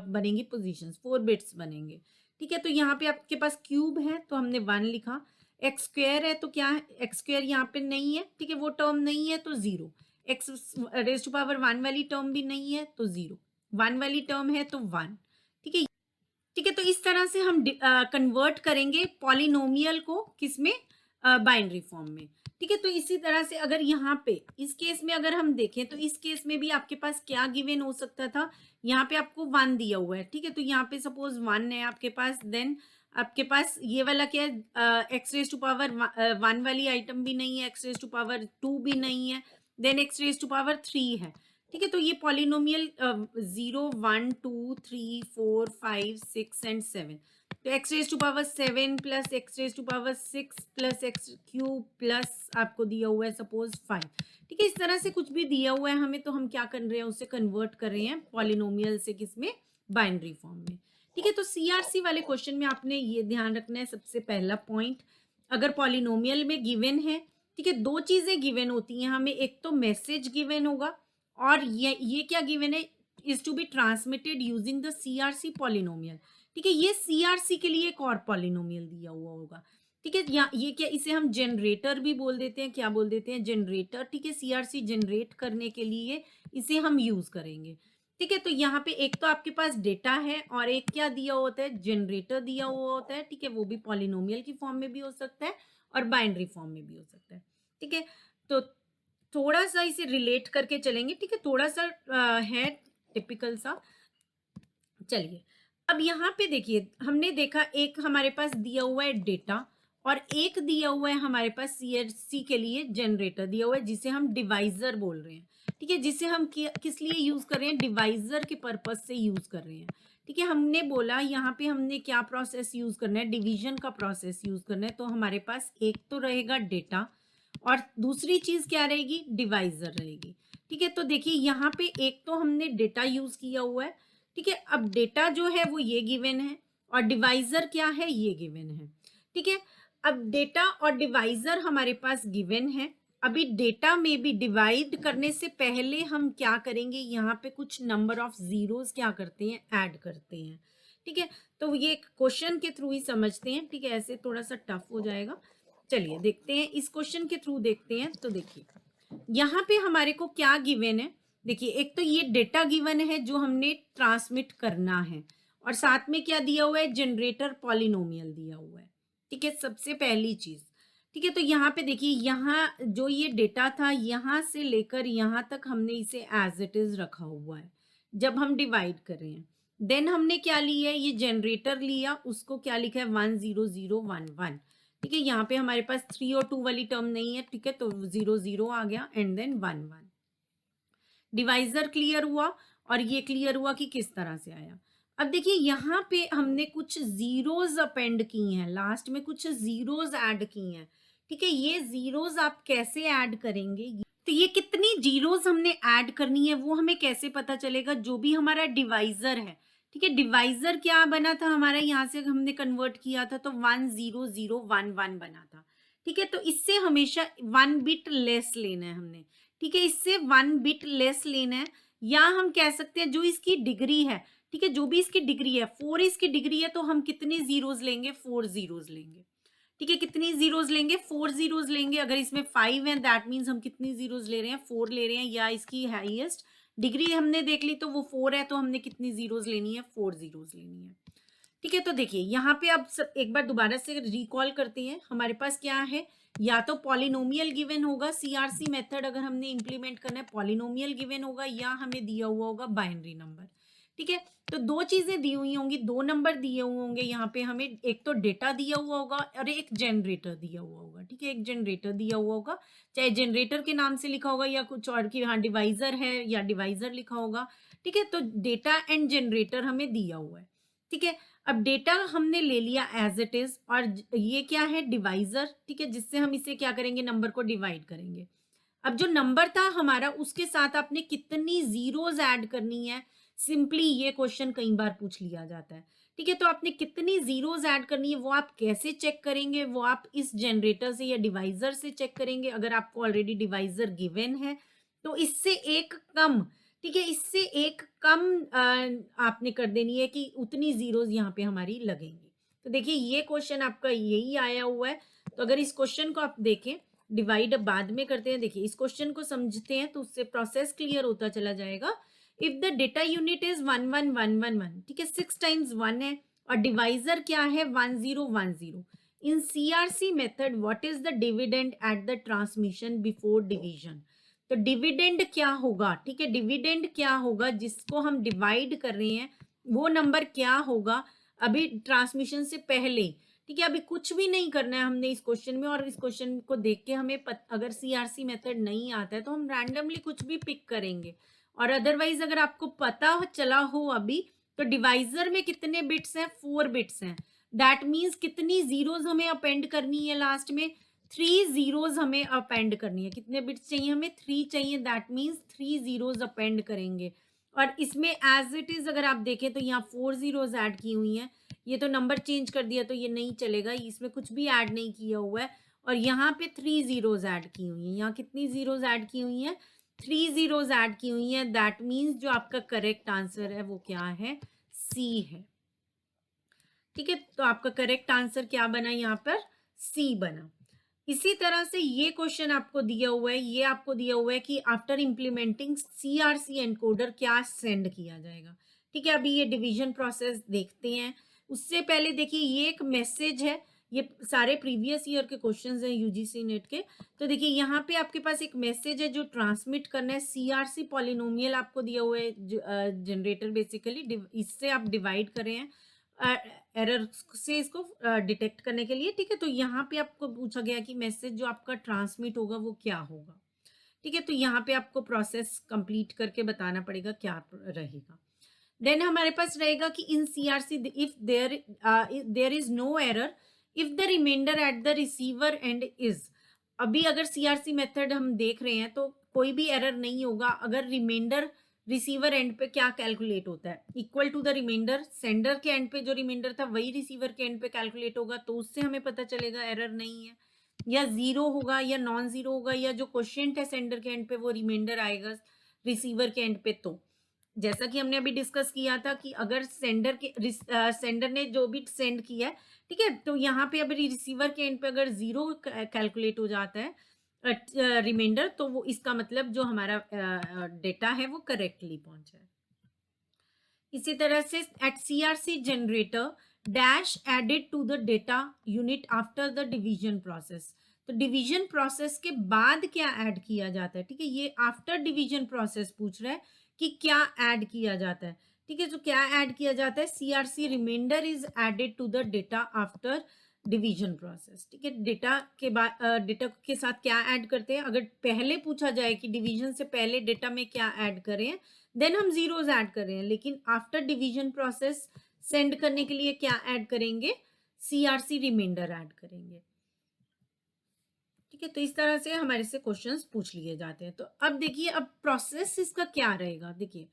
बनेंगी पोजीशंस, 4 बिट्स बनेंगे, ठीक है? तो यहाँ पे आपके पास क्यूब है तो हमने 1 लिखा, एक्स स्क्वायर है तो क्या है, एक्स स्क्वायर यहाँ पे नहीं है, ठीक है? वो टर्म नहीं है तो 0, एक्स रेज टू पावर 1 वाली टर्म भी नहीं है तो 0, 1 वाली टर्म है तो 1, ठीक है? ठीक है, तो इस तरह से हम कन्वर्ट करेंगे पॉलिनोमियल को किसमें, बाइनरी फॉर्म में। ठीक है, तो इसी तरह से अगर यहाँ पे इस केस में अगर हम देखें तो इस केस में भी आपके पास क्या गिवन हो सकता था, यहाँ पे आपको 1 दिया हुआ है। ठीक है, तो यहाँ पे सपोज 1 है आपके पास, देन आपके पास ये वाला क्या है, एक्स रेज टू पावर 1 वाली आइटम भी नहीं है, एक्स रेज टू पावर 2 भी नहीं है, then x raise to power 3 है। ठीक है, तो ये पॉलिनोमियल 0 1 2 3 4 5 6 एंड 7, तो x raise to power 7 plus x raise to power 6 plus x cube plus आपको दिया हुआ है सपोज 5। ठीक है, इस तरह से कुछ भी दिया हुआ है हमें, तो हम क्या कर रहे हैं, उसे कन्वर्ट कर रहे हैं पॉलिनोमियल से किसमें, बाइनरी फॉर्म में। ठीक है, तो सीआरसी वाले क्वेश्चन में आपने ये ध्यान रखना है, सबसे पहला पॉइंट, अगर पॉलिनोमियल में गिवन है, ठीक है, दो चीजें गिवन होती हैं हमें, एक तो मैसेज गिवन होगा और ये क्या गिवन है, is to be transmitted using the CRC polynomial. ठीक है, ये सीआरसी के लिए एक और पॉलिनोमियल दिया हुआ होगा। ठीक है, या ये क्या, इसे हम जनरेटर भी बोल देते हैं, क्या बोल देते हैं, जनरेटर। ठीक है, सीआरसी जनरेट करने के लिए इसे हम यूज करेंगे। ठीक है, तो यहाँ पे एक तो आपके पास डेटा है और एक क्या दिया होता है, जनरेटर दिया हुआ होता है। ठीक है, वो भी पॉलिनोमियल की फॉर्म में भी हो सकता है और बाइनरी फॉर्म में भी हो सकता है। ठीक है, तो थोड़ा सा इसे रिलेट करके चलेंगे। ठीक है, थोड़ा सा है टिपिकल सा। चलिए, अब यहाँ पे देखिए, हमने देखा एक हमारे पास दिया हुआ है डेटा और एक दिया हुआ है हमारे पास सीआरसी के लिए जनरेटर दिया हुआ है, जिसे हम डिवाइजर बोल रहे हैं। ठीक है, जिसे हम किस लिए यूज कर रहे हैं, डिवाइजर के पर्पज से यूज कर रहे हैं। ठीक है, हमने बोला यहाँ पे हमने क्या प्रोसेस यूज करना है, डिवीजन का प्रोसेस यूज करना है। तो हमारे पास एक तो रहेगा डेटा और दूसरी चीज क्या रहेगी, डिवाइजर रहेगी। ठीक है, तो देखिए यहाँ पे एक तो हमने डेटा यूज किया हुआ है। ठीक है, अब डेटा जो है वो ये गिवन है और डिवाइजर क्या है, ये गिवन है। ठीक है, अब डेटा और डिवाइजर हमारे पास गिवन है। अभी डेटा में भी डिवाइड करने से पहले हम क्या करेंगे, यहाँ पे कुछ नंबर ऑफ जीरोस क्या करते हैं, ऐड करते हैं। ठीक है, तो ये क्वेश्चन के थ्रू ही समझते हैं। ठीक है, ऐसे थोड़ा सा टफ हो जाएगा। चलिए देखते हैं, इस क्वेश्चन के थ्रू देखते हैं। तो देखिए यहाँ पे हमारे को क्या गिवन है, देखिए एक तो ये डेटा गिवन है जो हमने ट्रांसमिट करना है और साथ में क्या दिया हुआ है, जनरेटर पॉलिनोमियल दिया हुआ है। ठीक है, सबसे पहली चीज। ठीक है, तो यहाँ पे देखिए, यहाँ जो ये डेटा था यहाँ से लेकर यहाँ तक हमने इसे एज इट इज रखा हुआ है जब हम डिवाइड कर रहे हैं। देन हमने क्या लिया है, ये जनरेटर लिया, उसको क्या लिखा है, 10011। ठीक है, यहाँ पे हमारे पास 3 और 2 वाली टर्म नहीं है। ठीक है, तो 0 0 आ गया एंड देन 1 1। डिवाइजर क्लियर हुआ और ये क्लियर हुआ कि किस तरह से आया। अब देखिए यहाँ पे हमने कुछ जीरोज अपेंड की हैं, लास्ट में कुछ जीरोज ऐड की हैं। ठीक है, ये जीरोज आप कैसे ऐड करेंगे, तो ये कितनी जीरोज हमने ऐड करनी है वो हमें कैसे पता चलेगा, जो भी हमारा डिवाइजर है। ठीक है, डिवाइजर क्या बना था हमारा, यहाँ से हमने कन्वर्ट किया था तो 10011 बना था। ठीक है, तो इससे हमेशा 1 बिट लेस लेना है हमने। ठीक है, इससे 1 बिट लेस लेना है, या हम कह सकते हैं जो इसकी डिग्री है। ठीक है, जो भी इसकी डिग्री है, 4 इसकी डिग्री है, तो हम कितने जीरोज लेंगे, 4 जीरोज लेंगे। ठीक है, कितनी जीरोज लेंगे, 4 जीरोज लेंगे। अगर इसमें 5 है दैट मीन्स हम कितनी जीरोज ले रहे हैं, 4 ले रहे हैं, या इसकी हाईएस्ट डिग्री हमने देख ली तो वो 4 है, तो हमने कितनी जीरोज लेनी है, 4 जीरोज लेनी है। ठीक है, तो देखिए यहाँ पे अब सब एक बार दोबारा से रिकॉल करते हैं, हमारे पास क्या है, या तो पॉलिनोमियल गिवन होगा, सीआरसी मेथड अगर हमने इंप्लीमेंट करना है, पॉलिनोमियल गिवन होगा, या हमें दिया हुआ होगा बाइनरी नंबर। ठीक है, तो दो चीजें दी हुई होंगी, दो नंबर दिए हुए होंगे यहाँ पे हमें, एक तो डेटा दिया हुआ होगा और एक जनरेटर दिया हुआ होगा। ठीक है, एक जनरेटर दिया हुआ होगा, चाहे जनरेटर के नाम से लिखा होगा या कुछ और की, हाँ डिवाइजर है या डिवाइजर लिखा होगा। ठीक है, तो डेटा एंड जनरेटर हमें दिया हुआ है। ठीक है, अब डेटा हमने ले लिया एज इट इज और ये क्या है, डिवाइजर। ठीक है, जिससे हम इसे क्या करेंगे, नंबर को डिवाइड करेंगे। अब जो नंबर था हमारा उसके साथ आपने कितनी जीरोज ऐड करनी है, सिंपली ये क्वेश्चन कई बार पूछ लिया जाता है। ठीक है, तो आपने कितनी जीरोज ऐड करनी है वो आप कैसे चेक करेंगे, वो आप इस जनरेटर से या डिवाइजर से चेक करेंगे। अगर आपको ऑलरेडी डिवाइजर गिवन है तो इससे एक कम, ठीक है, इससे एक कम आपने कर देनी है कि उतनी जीरोज यहाँ पे हमारी लगेंगी। तो देखिए ये क्वेश्चन आपका यही आया हुआ है। तो अगर इस क्वेश्चन को आप देखें, डिवाइड बाद में करते हैं, देखिए इस क्वेश्चन को समझते हैं तो उससे प्रोसेस क्लियर होता चला जाएगा। If the data unit is 11111, ठीक है, 6 टाइम्स 1 है और डिवाइजर क्या है 1010। In CRC method what is the dividend at the transmission before division. तो डिविडेंड क्या होगा, ठीक है, डिविडेंड क्या होगा जिसको हम डिवाइड कर रहे हैं, वो नंबर क्या होगा अभी ट्रांसमिशन से पहले। ठीक है, अभी कुछ भी नहीं करना है हमने इस क्वेश्चन में, और इस क्वेश्चन को देख के हमें अगर सीआरसी मेथड नहीं आता है तो हम रैंडमली कुछ भी पिक करेंगे। और अदरवाइज अगर आपको पता चला हो अभी, तो डिवाइजर में कितने बिट्स हैं, 4 बिट्स हैं। दैट मीन्स कितनी जीरोज हमें अपेंड करनी है लास्ट में, 3 जीरोज हमें अपेंड करनी है। कितने बिट्स चाहिए हमें, 3 चाहिए। दैट मीन्स 3 जीरोज अपेंड करेंगे। और इसमें एज इट इज अगर आप देखें तो यहाँ 4 जीरोज ऐड की हुई हैं। ये तो नंबर चेंज कर दिया तो ये नहीं चलेगा, इसमें कुछ भी ऐड नहीं किया हुआ है। और यहाँ पे 3 जीरोज ऐड की हुई हैं। यहाँ कितनी जीरोज ऐड की हुई हैं, 3 जीरोज ऐड की हुई हैं। दैट मीन्स जो आपका करेक्ट आंसर है वो क्या है, सी है। ठीक है, तो आपका करेक्ट आंसर क्या बना, यहाँ पर सी बना। इसी तरह से ये क्वेश्चन आपको दिया हुआ है, ये आपको दिया हुआ है कि आफ्टर इंप्लीमेंटिंग सीआरसी एनकोडर क्या सेंड किया जाएगा। ठीक है, अभी ये डिवीजन प्रोसेस देखते हैं। उससे पहले देखिए ये एक मैसेज है, ये सारे प्रीवियस ईयर के क्वेश्चंस हैं यूजीसी नेट के। तो देखिए यहाँ पे आपके पास एक मैसेज है जो ट्रांसमिट करना है। सीआरसी पॉलिनोमियल आपको दिया हुआ है जनरेटर, बेसिकली इससे आप डिवाइड करें हैं एरर से इसको डिटेक्ट करने के लिए। ठीक है, तो यहाँ पे आपको पूछा गया कि मैसेज जो आपका ट्रांसमिट होगा वो क्या होगा। ठीक है, तो यहाँ पे आपको प्रोसेस कंप्लीट करके बताना पड़ेगा क्या रहेगा। देन हमारे पास रहेगा कि in CRC if there is no error if the reminder at the receiver end is. अभी अगर सीआरसी मेथड हम देख रहे हैं तो कोई भी एरर नहीं होगा अगर रिमाइंडर रिसीवर एंड पे क्या कैलकुलेट होता है, equal to the remainder. Sender के एंड पे जो रिमाइंडर था वही रिसीवर के एंड पे कैलकुलेट होगा, तो उससे हमें पता चलेगा एरर नहीं है। या जीरो होगा या नॉन जीरो होगा, या जो क्वेश्चन है सेंडर के एंड पे वो रिमाइंडर आएगा रिसीवर के एंड पे। तो जैसा कि हमने अभी डिस्कस किया था कि अगर सेंडर ने जो भी सेंड किया है, ठीक है, तो यहाँ पे अभी रिसीवर के एंड पे अगर जीरो कैलकुलेट हो जाता है रिमाइंडर, तो वो इसका मतलब जो हमारा डेटा है वो करेक्टली पहुंचा है। इसी तरह से at CRC generator dash added to the data unit after the division process. तो डिवीजन प्रोसेस के बाद क्या ऐड किया जाता है, ठीक है, ये आफ्टर डिवीजन प्रोसेस पूछ रहा है कि क्या ऐड किया जाता है। ठीक है, तो क्या ऐड किया जाता है, CRC remainder is added to the data after division process. ठीक है, डेटा के बाद डेटा के साथ क्या ऐड करते हैं, अगर पहले पूछा जाए कि डिवीजन से पहले डेटा में क्या ऐड करें, देन हम जीरोज ऐड कर रहे हैं। लेकिन आफ्टर डिवीजन प्रोसेस सेंड करने के लिए क्या ऐड करेंगे, सीआरसी रिमाइंडर ऐड करेंगे। ठीक है, तो इस तरह से हमारे से क्वेश्चंस पूछ लिए जाते हैं। तो अब देखिए अब प्रोसेस इसका क्या रहेगा। देखिए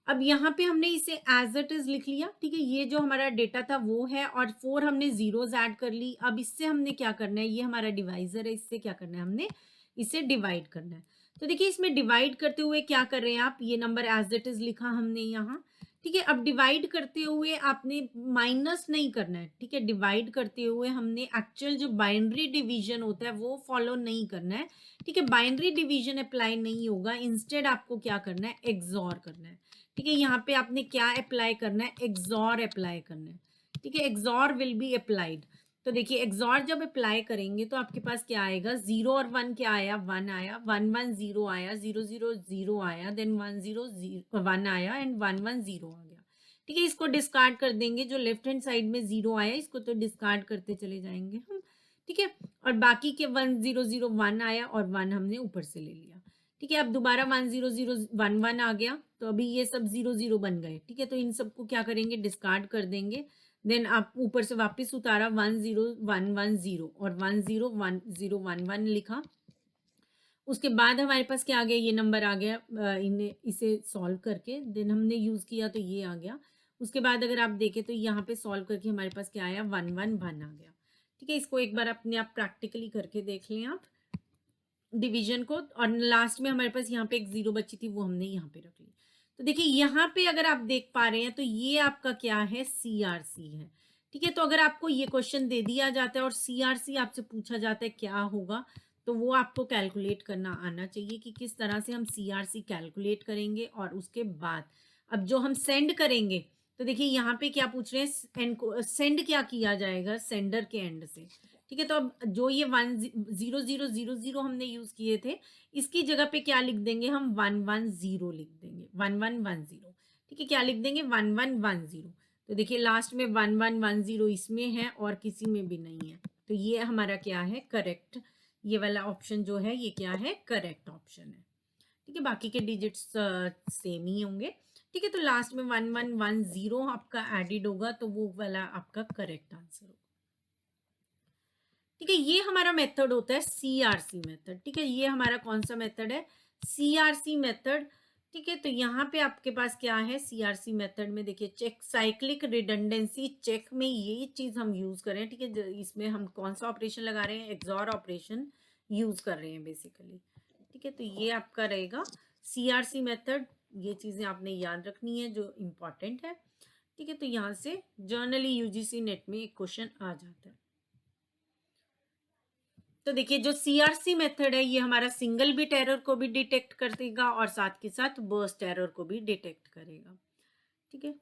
अब यहाँ पे हमने इसे एज इट इज लिख लिया। ठीक है, ये जो हमारा डेटा था वो है, और 4 हमने जीरोज ऐड कर ली। अब इससे हमने क्या करना है, ये हमारा डिवाइजर है, इससे क्या करना है, हमने इसे डिवाइड करना है। तो देखिए इसमें डिवाइड करते हुए क्या कर रहे हैं आप, ये नंबर एज इट इज लिखा हमने यहाँ। ठीक है, अब डिवाइड करते हुए आपने माइनस नहीं करना है। ठीक है, डिवाइड करते हुए हमने एक्चुअल जो बाइनरी डिवीजन होता है वो फॉलो नहीं करना है। ठीक है, बाइनरी डिवीजन अप्लाई नहीं होगा, इंस्टेड आपको क्या करना है, एक्सॉर करना है। ठीक है, यहाँ पे आपने क्या अप्लाई करना है, एक्सॉर अप्लाई करना है। ठीक है, एक्सॉर विल बी अप्लाइड। तो देखिए एक्सॉर जब अप्लाई करेंगे तो आपके पास क्या आएगा, 0 और 1 क्या आया, 1 आया, 1 1 0 आया, 0 0 0 आया, देन 1 0 1 आया एंड 1 1 0 आ गया। ठीक है, इसको डिस्कार्ड कर देंगे, जो लेफ्ट हैंड साइड में 0 आया इसको तो डिस्कार्ड करते चले जाएंगे हम। ठीक है, और बाकी के 1 0 0 1 आया और 1 हमने ऊपर से ले लिया। ठीक है, अब दोबारा 1 0 0 1 1 आ गया, तो अभी ये सब 0 0 बन गए। ठीक है, तो इन सबको क्या करेंगे, डिस्कार्ड कर देंगे। देन आप ऊपर से वापस उतारा 1 0 1 1 0 और 1 0 1 0 1 1 लिखा। उसके बाद हमारे पास क्या आ गया, ये नंबर आ गया, इन्हें इसे सॉल्व करके देन हमने यूज किया तो ये आ गया। उसके बाद अगर आप देखें तो यहाँ पे सॉल्व करके हमारे पास क्या आया, 1 1 1 आ गया। ठीक है, इसको एक बार अपने आप प्रैक्टिकली करके देख लें आप डिवीजन को। और लास्ट में हमारे पास यहाँ पे एक 0 बची थी, वो हमने यहाँ पे रख ली। तो देखिए यहाँ पे अगर आप देख पा रहे हैं तो ये आपका क्या है, सीआरसी है। ठीक है, तो अगर आपको ये क्वेश्चन दे दिया जाता है और सीआरसी आपसे पूछा जाता है क्या होगा, तो वो आपको कैलकुलेट करना आना चाहिए कि किस तरह से हम सीआरसी कैलकुलेट करेंगे। और उसके बाद अब जो हम सेंड करेंगे तो देखिए यहाँ पे क्या पूछ रहे हैं, सेंड क्या किया जाएगा सेंडर के एंड से। ठीक है, तो अब जो ये 10000 हमने यूज किए थे, इसकी जगह पे क्या लिख देंगे हम, 110 लिख देंगे, 1110। ठीक है, क्या लिख देंगे, 1110। तो देखिए लास्ट में 1110 इसमें है और किसी में भी नहीं है, तो ये हमारा क्या है, करेक्ट। ये वाला ऑप्शन जो है ये क्या है, करेक्ट ऑप्शन है। ठीक है, बाकी के डिजिट्स सेम ही होंगे। ठीक है, तो लास्ट में 1110 आपका एडिड होगा, तो वो वाला आपका करेक्ट आंसर होगा। ठीक है, ये हमारा मेथड होता है सीआरसी मेथड। ठीक है, ये हमारा कौन सा मेथड है, सीआरसी मेथड। ठीक है, तो यहाँ पे आपके पास क्या है, सीआरसी मेथड में देखिए चेक, साइक्लिक रिडंडेंसी चेक में ये चीज हम यूज कर रहे हैं। ठीक है, इसमें हम कौन सा ऑपरेशन लगा रहे हैं, एक्सॉर ऑपरेशन यूज कर रहे हैं बेसिकली। ठीक है, तो ये आपका रहेगा सीआरसी मेथड। ये चीजें आपने याद रखनी है जो इम्पोर्टेंट है। ठीक है, तो यहाँ से जर्नली यूजीसी नेट में एक क्वेश्चन आ जाता है। तो देखिए जो सीआरसी मेथड है ये हमारा सिंगल बिट एरर को भी डिटेक्ट कर देगा और साथ के साथ बर्स्ट एरर को भी डिटेक्ट करेगा। ठीक है,